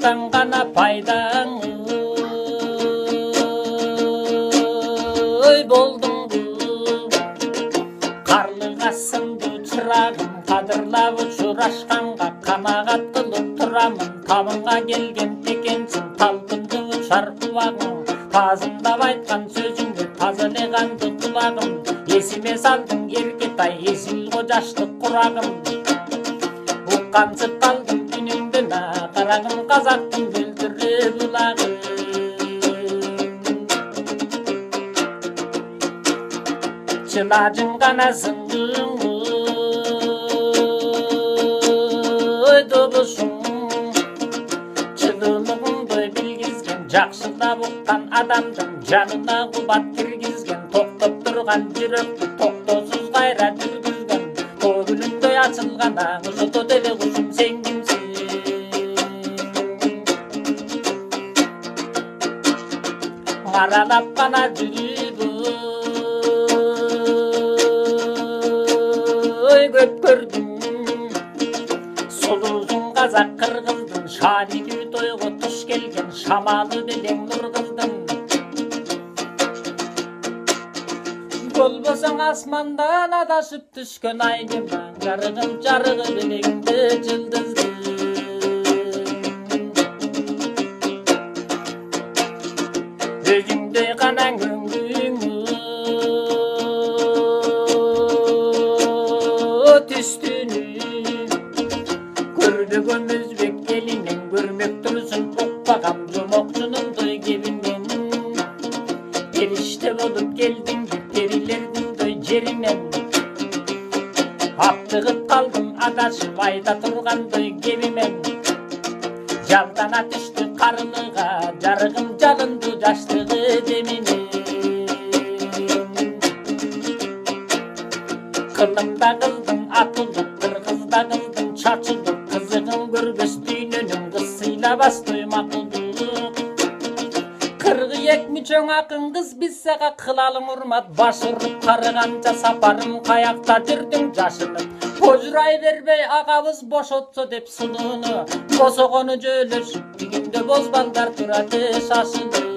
жастықтан ғана пайдаң ой болдың қарлығасыңды шырағым қадырлап ұшырашқанға қанағат қылып тұрамын табынға келген екенсің талпынды ұшар құлағың тазымдап айтқан сөзіңді тазалағанды құлағым есіме салдың еркетай есіл қожаштық құрағым ұққансып қалдым үніңді на қарағым қазақтың бүлдірі бұлағым жылажың ғана сыңдың ой добышың жылылығыңды білгізген жақсылап ұққан адамдың жанына қубат кіргізген тоқтап тұрған жүректі тоқтаусыз қайрат жүргізген төгіліндей açılған аңыз ұты деле құшым сен кімсің қаралап қана жүріп ой көп көрдім сұлудың қазақ қырғыздың шариги тойға тұш келген шамалы белең нұр қыздың болбосаң асмандан адашып түшкен айнема жарығым жарығы белегіңді жұлдызды өзіңдей ғана көңілің түстіні көрбеген өзбек елінен көрмек тұрсын ұқпаған жұмоқшының той кебінен періште болып келдің перилердің той жерінен аптығып қалдым адашып айта тұрған той кебімен жалдана түсті қарыныға жарығым жалынды жаштығы деміне қылымда қыздың атылып қырғызда қыздың шашылып қызығын көргөс дүйнөнің қыз сыйлабас той мақұлдық қырғы мүчөң ақын қыз біз саға қылалың ұрмат баш ұрып қарығанша сапарым қаяқта жүрдің жашынып божырай бербей ағабыз бошотса деп сұлуны босоғону жөлөшүп бүгүндө бозбалдар тураты шашылып